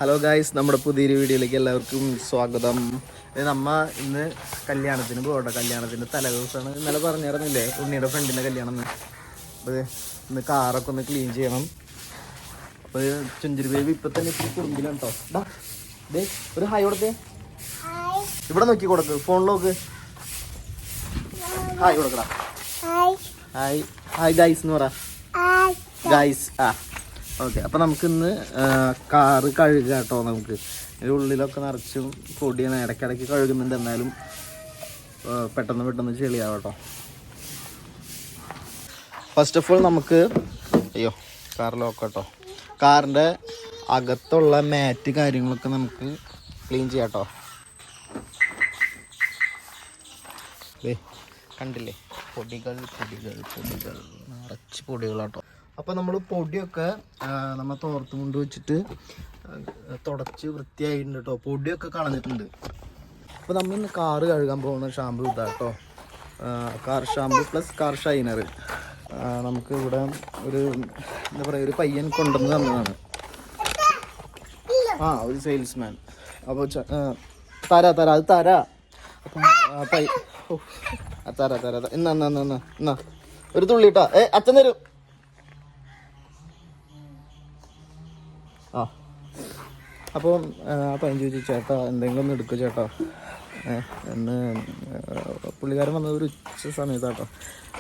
Hello guys, നമ്മുടെ പുതിയൊരു വീഡിയോയിലേക്ക് എല്ലാവർക്കും സ്വാഗതം. നമ്മ ഇന്ന് കല്യാണത്തിന് പോകട്ടെ. കല്യാണത്തിൻ്റെ തലേദിവസമാണ്. ഇന്നലെ പറഞ്ഞിരുന്നില്ലേ ഉണ്ണിയുടെ ഫ്രണ്ടിൻ്റെ കല്യാണം എന്ന്. അപ്പോൾ ഇന്ന് കാറൊക്കെ ഒന്ന് ക്ലീൻ ചെയ്യണം. അപ്പോൾ ചുഞ്ചിരി ബേബി ഇപ്പം തന്നെ ഇത്തിരി കുടുംബിലാണ് കേട്ടോ. ദേ ഒരു ഹായ് കൊടുത്തേ. ഇവിടെ നോക്കി കൊടുക്ക്, ഫോണിൽ നോക്ക്. ഹായ് കൊടുക്കടാ. ഹായ് ഹായ് ഗായ്സ് എന്ന് പറ. Guys okay. അപ്പോൾ നമുക്കിന്ന് കാറ് കഴുകുക കേട്ടോ. നമുക്ക് ഇതിൻ്റെ ഉള്ളിലൊക്കെ നിറച്ചും പൊടിയാണ്. ഇടയ്ക്കിടയ്ക്ക് കഴുകുന്നുണ്ട്, എന്നാലും പെട്ടെന്ന് ചെളിയാവും കേട്ടോ. ഫസ്റ്റ് ഓഫ് ഓൾ നമുക്ക് കാർ ലോക്ക് കേട്ടോ. കാറിൻ്റെ അകത്തുള്ള മാറ്റ് കാര്യങ്ങളൊക്കെ നമുക്ക് ക്ലീൻ ചെയ്യാം കേട്ടോ. കണ്ടില്ലേ പൊടികൾ നിറച്ച് പൊടികളാട്ടോ. അപ്പോൾ നമ്മൾ പൊടിയൊക്കെ നമ്മൾ തോർത്ത് കൊണ്ട് വെച്ചിട്ട് തുടച്ച് വൃത്തിയായിട്ടുണ്ട് കേട്ടോ. പൊടിയൊക്കെ കളഞ്ഞിട്ടുണ്ട്. അപ്പോൾ നമ്മൾ ഇന്ന് കാറ് കഴുകാൻ പോകുന്ന ഷാമ്പു ഇതാ കേട്ടോ. Car shampoo plus car shiner. നമുക്ക് ഇവിടെ ഒരു എന്താ പറയുക, ഒരു പയ്യൻ കൊണ്ടുവന്ന് തന്നതാണ്. ഒരു സെയിൽസ്മാൻ. അപ്പോൾ തരാ അത് തരാ. അപ്പം തരാ എന്നാ ഒരു തുള്ളിട്ടാ. അച്ഛൻ തരും. അപ്പോൾ പയ്യൻ ചോദിച്ചു, ചേട്ടാ എന്തെങ്കിലും ഒന്ന് എടുക്കും ചേട്ടാ എന്ന്. പുള്ളിക്കാരൻ വന്നത് ഒരു ഉച്ച സമയത്താട്ടോ.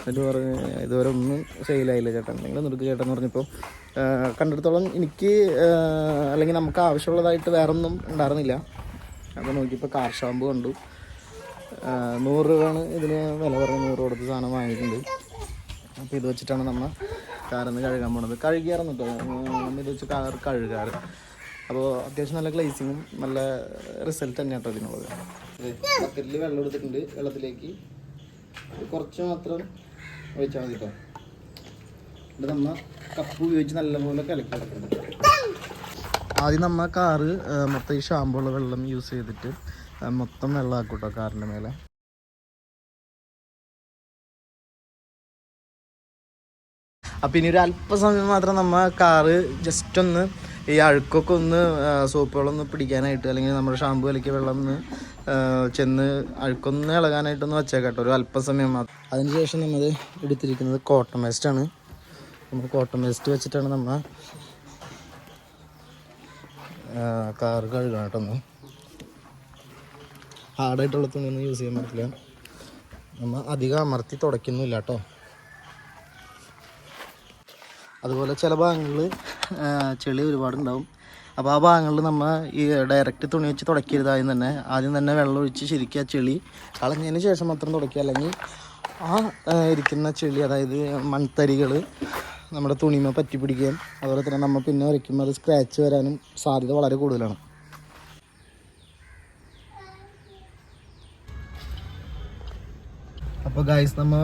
എന്നിട്ട് പറഞ്ഞ് ഇതുവരെ ഒന്നും സെയിലായില്ല ചേട്ടാ, എന്തെങ്കിലും ഒന്ന് എടുക്കുക ചേട്ടാ എന്ന് പറഞ്ഞപ്പോൾ കണ്ടെടുത്തോളം എനിക്ക് അല്ലെങ്കിൽ നമുക്ക് ആവശ്യമുള്ളതായിട്ട് വേറെ ഒന്നും ഉണ്ടായിരുന്നില്ല. അപ്പോൾ നോക്കിയപ്പോൾ കാർ ഷാമ്പു കണ്ടു. 100 രൂപയാണ് ഇതിന് വില പറഞ്ഞ് 100 കൊടുത്ത് സാധനം വാങ്ങിയിട്ടുണ്ട്. അപ്പോൾ ഇത് വെച്ചിട്ടാണ് നമ്മൾ കാറിന്ന് കഴുകാൻ പോണത്. കഴുകിയായിരുന്നു കേട്ടോ. നമ്മൾ ഇത് വെച്ച് കാർ കഴുകാറ്. അപ്പോൾ അത്യാവശ്യം നല്ല ഗ്ലേസിങ്ങും നല്ല റിസൾട്ട് തന്നെയാണ് കേട്ടോ ഇതിനുള്ളത്. ബക്കറ്റിൽ വെള്ളം എടുത്തിട്ടുണ്ട്. വെള്ളത്തിലേക്ക് കുറച്ച് മാത്രം ഒഴിച്ചാൽ മതി കേട്ടോ. എന്നിട്ട് നമ്മൾ കപ്പ് ഉപയോഗിച്ച് നല്ലപോലെ കലക്കി എടുക്കുന്നത്. ആദ്യം നമ്മൾ കാറ് മൊത്തം ഈ ഷാമ്പുള്ള വെള്ളം യൂസ് ചെയ്തിട്ട് മൊത്തം വെള്ളമാക്കും കേട്ടോ കാറിൻ്റെ മേലെ. അപ്പം ഇനി ഒരു അല്പസമയം മാത്രം നമ്മൾ കാറ് ജസ്റ്റ് ഒന്ന് ഈ അഴുക്കൊക്കെ ഒന്ന് സോപ്പുകളൊന്ന് പിടിക്കാനായിട്ട്, അല്ലെങ്കിൽ നമ്മുടെ ഷാമ്പു കലക്കിയ വെള്ളം ഒന്ന് ചെന്ന് അഴുക്കൊന്ന് ഇളകാനായിട്ടൊന്ന് വെച്ചേക്കട്ടോ ഒരു അല്പസമയം മാത്രം. അതിനുശേഷം നമ്മൾ എടുത്തിരിക്കുന്നത് കോട്ടൺ വേസ്റ്റാണ്. നമ്മൾ കോട്ടൺ വേസ്റ്റ് വെച്ചിട്ടാണ് നമ്മൾ കാറ് കഴുകണം കേട്ടോ. ഒന്ന് ഹാർഡായിട്ടുള്ള തുണിയൊന്നും യൂസ് ചെയ്യാൻ പറ്റില്ല. നമ്മൾ അധികം അമർത്തി തുടയ്ക്കുന്നില്ല കേട്ടോ. അതുപോലെ ചില ഭാഗങ്ങളിൽ ചെളി ഒരുപാടുണ്ടാവും. അപ്പോൾ ആ ഭാഗങ്ങളിൽ നമ്മൾ ഈ ഡയറക്റ്റ് തുണി വെച്ച് തുടയ്ക്കരുതായും തന്നെ ആദ്യം തന്നെ വെള്ളം ഒഴിച്ച് ശരിക്കും ആ ചെളി കളഞ്ഞതിന് ശേഷം മാത്രം തുടയ്ക്കുക. അല്ലെങ്കിൽ ആ ഇരിക്കുന്ന ചെളി, അതായത് മൺതരികൾ നമ്മുടെ തുണിമ പറ്റി പിടിക്കുകയും അതുപോലെ തന്നെ നമ്മൾ പിന്നെ വരയ്ക്കുമ്പോൾ അത് സ്ക്രാച്ച് വരാനും സാധ്യത വളരെ കൂടുതലാണ്. അപ്പോൾ ഗായ്സ്, നമ്മൾ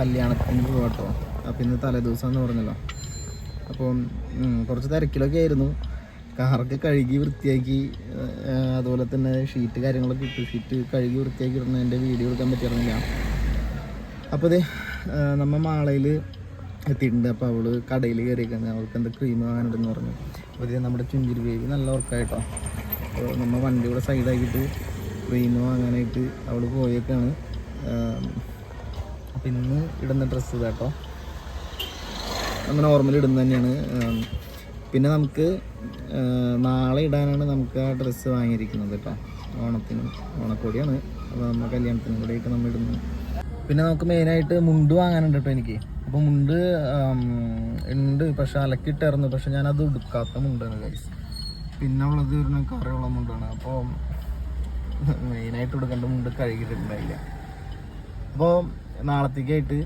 കല്യാണത്തിന് പോകട്ടോ. അപ്പോൾ ഇന്ന് തലേദിവസം എന്ന് പറഞ്ഞല്ലോ. അപ്പോൾ കുറച്ച് തിരക്കിലൊക്കെ ആയിരുന്നു. കാറൊക്കെ കഴുകി വൃത്തിയാക്കി, അതുപോലെ തന്നെ ഷീറ്റ് കാര്യങ്ങളൊക്കെ ഇട്ട് ഷീറ്റ് കഴുകി വൃത്തിയാക്കി ഇടുന്നതിൻ്റെ വീഡിയോ എടുക്കാൻ പറ്റിയിരുന്നില്ല. അപ്പോൾ ഇത് നമ്മൾ മാളയിൽ എത്തിയിട്ടുണ്ട്. അപ്പോൾ അവൾ കടയിൽ കയറിയേക്കാണ്. അവൾക്ക് എന്താ ക്രീം വാങ്ങാനുണ്ടെന്ന് പറഞ്ഞു. അപ്പോൾ ഇത് നമ്മുടെ ചുഞ്ചിരി ബേബി നല്ല ഉറക്കായിട്ടോ. അപ്പോൾ നമ്മൾ വണ്ടി കൂടെ സൈഡാക്കിയിട്ട് ക്രീം വാങ്ങാനായിട്ട് അവൾ പോയേക്കാണ്. അപ്പം ഇന്ന് ഇടുന്ന ഡ്രസ്സ് ഇതാട്ടോ. നമ്മൾ നോർമൽ ഇടുന്നത് തന്നെയാണ്. പിന്നെ നമുക്ക് നാളെ ഇടാനാണ് നമുക്ക് ആ ഡ്രസ്സ് വാങ്ങിയിരിക്കുന്നത് കേട്ടോ. ഓണത്തിനും ഓണക്കോടിയാണ്. അപ്പോൾ നമ്മൾ കല്യാണത്തിനും കൂടെയായിട്ട് നമ്മൾ ഇടുന്നത്. പിന്നെ നമുക്ക് മെയിനായിട്ട് മുണ്ട് വാങ്ങാനുണ്ട് കേട്ടോ എനിക്ക്. അപ്പോൾ മുണ്ട് ഉണ്ട്, പക്ഷെ അലക്കിയിട്ടായിരുന്നു. പക്ഷെ ഞാനത് എടുക്കാത്ത മുണ്ടാണ് ഗൈസ്. പിന്നെ ഉള്ളത് ഒരു കറിയുള്ള മുണ്ടാണ്. അപ്പോൾ മെയിനായിട്ട് എടുക്കേണ്ട മുണ്ട് കഴുകിയിട്ടുണ്ടായില്ല. അപ്പോൾ നാളത്തേക്കായിട്ട്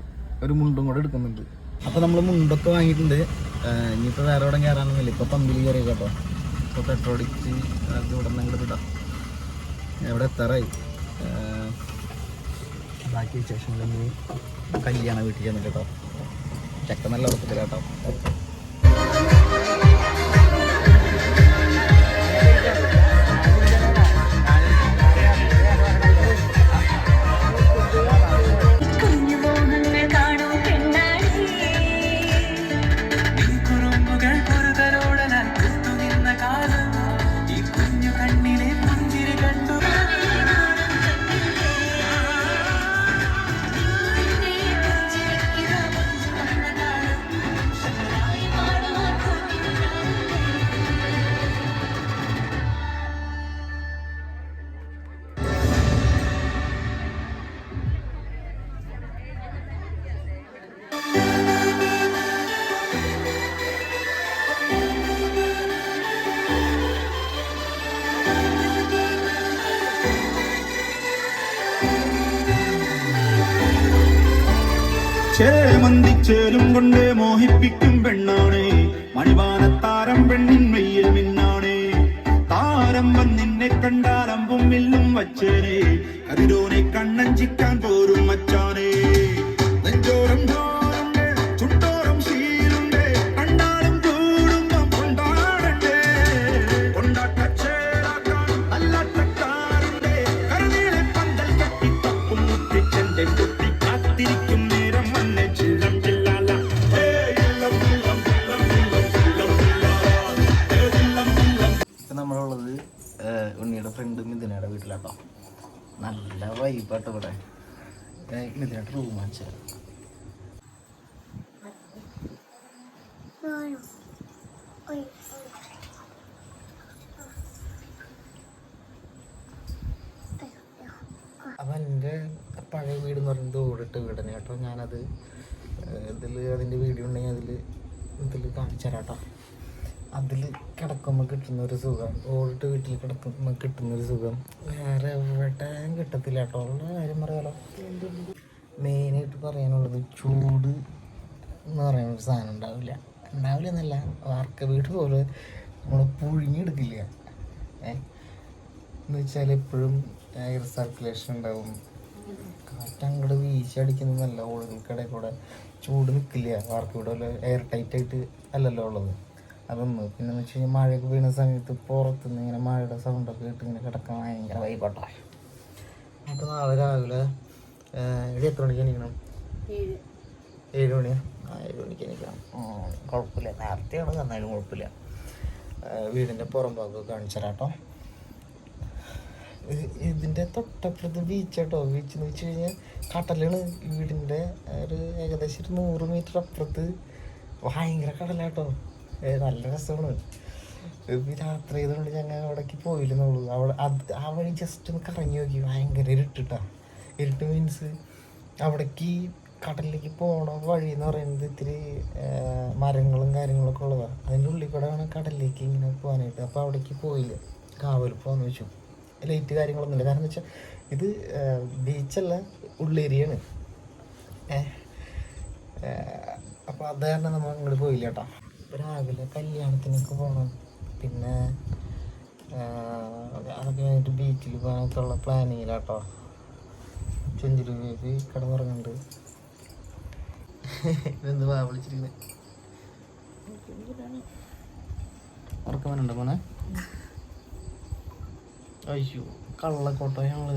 ഒരു മുണ്ടും കൂടെ എടുക്കുന്നുണ്ട്. അപ്പോൾ നമ്മൾ മുണ്ടൊക്കെ വാങ്ങിയിട്ടുണ്ട്. ഇനിയിപ്പോൾ വേറെ എവിടെ കയറാനൊന്നുമില്ല. ഇപ്പോൾ പമ്പിൽ കയറി കേട്ടോ. ഇപ്പോൾ പെട്രോൾ അടിച്ച് അത് ഇവിടെ നിന്ന് അങ്ങോട്ട് വിടാം. എവിടെ എത്താറായി. ബാക്കി വിശേഷങ്ങളിൽ കല്യാണ വീട്ടിൽ ചെന്നിട്ട് കേട്ടോ. ചക്ക നല്ല ഉറപ്പത്തില്ല കേട്ടോ. ചേമന്തിച്ചേലും കൊണ്ട് മോഹിപ്പിക്കും പെണ്ണാണ് മണിവാനത്താരം പെണ്ണിൻ മെയ്യിൽ മിന്നാണ് താരം വന്നിന്നെ കണ്ടാൽ അമ്പും വില്ലും വച്ചേനെ കതിരോനെ കണ്ണഞ്ചിക്കാൻ പോരും മച്ചാനെ നെഞ്ചോരം ധാരുണ്ട് ചുട്ടോരം ശീലുണ്ട് കണ്ടാലും കൂടുമ്പം കൊണ്ടാടണ്ടേ കൊണ്ടാട്ടച്ചേരാക്കാൻ നല്ല തക്കാറുണ്ട് കരനീളെ പന്തൽ കെട്ടി തപ്പും മുട്ടിച്ചെന്റെ കുട്ടി കാത്തിരിക്കും നേരം വന്നെ ചില്ലം ചില്ലാല നമ്മളുള്ളത് ഉണ്ണിയുടെ ഫ്രണ്ട് മിഥുനയുടെ വീട്ടിലാട്ടോ. നല്ല വൈബാട്ടോ ഇവിടെ. മിഥുനയുടെ റൂം വാങ്ങിച്ചു അപ്പം എൻ്റെ പഴയ വീട് എന്ന് പറയുന്നത് ഓടിട്ട വീട് തന്നെ കേട്ടോ. ഞാനത് അതിൻ്റെ വീഡിയോ ഉണ്ടെങ്കിൽ ഇതിൽ കാണിച്ചു തരാം കേട്ടോ. അതിൽ കിടക്കുമ്പോൾ കിട്ടുന്നൊരു സുഖം, ഓടിട്ട് വീട്ടിൽ കിടക്കുമ്പോൾ കിട്ടുന്നൊരു സുഖം വേറെ എവിടെയും കിട്ടത്തില്ല കേട്ടോ. ഉള്ള കാര്യം പറയാലോ. മെയിനായിട്ട് പറയാനുള്ളത് ചൂട് എന്ന് പറയുന്നൊരു സാധനം ഉണ്ടാവില്ല എന്നല്ല, വാർക്ക വീട് പോലെ നമ്മൾ പുഴുങ്ങിയെടുക്കില്ല. എന്ന് വെച്ചാൽ എപ്പോഴും എയർ സർക്കുലേഷൻ ഉണ്ടാവും, കാറ്റങ്ങോട്ട് വീശടിക്കുന്നതല്ല, ഓടുകൾക്കിടയിൽ കൂടെ ചൂട് നിൽക്കില്ല. വാർക്ക വീട് പോലെ എയർ ടൈറ്റായിട്ട് അല്ലല്ലോ ഉള്ളത്. അതൊന്ന് പിന്നെ എന്ന് വെച്ച് കഴിഞ്ഞാൽ മഴയൊക്കെ വീണ സമയത്ത് പുറത്തുനിന്ന് ഇങ്ങനെ മഴയുടെ സൗണ്ടൊക്കെ കേട്ട് ഇങ്ങനെ കിടക്കാൻ ഭയങ്കര വൈബാട്ടോ. അപ്പോൾ നാളെ രാവിലെ എത്ര മണിക്ക് എണീക്കണം? 7 മണിയാണ്. 7 മണിക്ക് എണീക്കണം. കുഴപ്പമില്ല, നേരത്തെയാണ്, എന്നാലും കുഴപ്പമില്ല. വീടിൻ്റെ പുറം ഭാഗമൊക്കെ കാണിച്ചു തരാം കേട്ടോ. ഇതിൻ്റെ തൊട്ടപ്പുറത്ത് ബീച്ചാട്ടോ. ബീച്ച് എന്ന് വെച്ച് കഴിഞ്ഞാൽ കടലാണ്. വീടിൻ്റെ ഒരു ഏകദേശം 100 മീറ്റർ അപ്പുറത്ത് ഭയങ്കര കടലാട്ടോ. നല്ല രസമാണ്. രാത്രി ചെയ്തുകൊണ്ട് ഞങ്ങൾ അവിടേക്ക് പോയില്ലെന്നുള്ളൂ. ആ വഴി ജസ്റ്റ് ഒന്ന് കറങ്ങി നോക്കി. ഭയങ്കര ഇരുട്ടിട്ടാ. ഇരുട്ട് മീൻസ് അവിടേക്ക് കടലിലേക്ക് പോകണ വഴി എന്ന് പറയുന്നത് ഇത്തിരി മരങ്ങളും കാര്യങ്ങളൊക്കെ ഉള്ളതാണ്. അതിൻ്റെ ഉള്ളിൽ കൂടെ വേണം കടലിലേക്ക് ഇങ്ങനെ പോകാനായിട്ട്. അപ്പോൾ അവിടേക്ക് പോയില്ല, കാവൽ പോകാമെന്ന് വെച്ചു. ലൈറ്റ് കാര്യങ്ങളൊന്നുമില്ല. കാരണം എന്ന് വെച്ചാൽ ഇത് ബീച്ചല്ല, ഉള്ളേരിയാണ്. അപ്പോൾ അത് കാരണം നമ്മൾ അങ്ങോട്ട് പോയില്ല കേട്ടോ. രാവിലെ കല്യാണത്തിനൊക്കെ പോകണം. പിന്നെ അതൊക്കെ കഴിഞ്ഞിട്ട് ബീച്ചിൽ പോകാനൊക്കെ ഉള്ള പ്ലാനിങ്ങിലാട്ടോ. ചെഞ്ചുരി ബേബി കിടന്നുറങ്ങുന്നുണ്ട്. എന്ത് വാ വിളിച്ചിരിക്കുന്നത്? ഉറക്കം വരണ്ട മോനെ? അയ്യോ, കള്ളക്കോട്ടോ ഞങ്ങൾ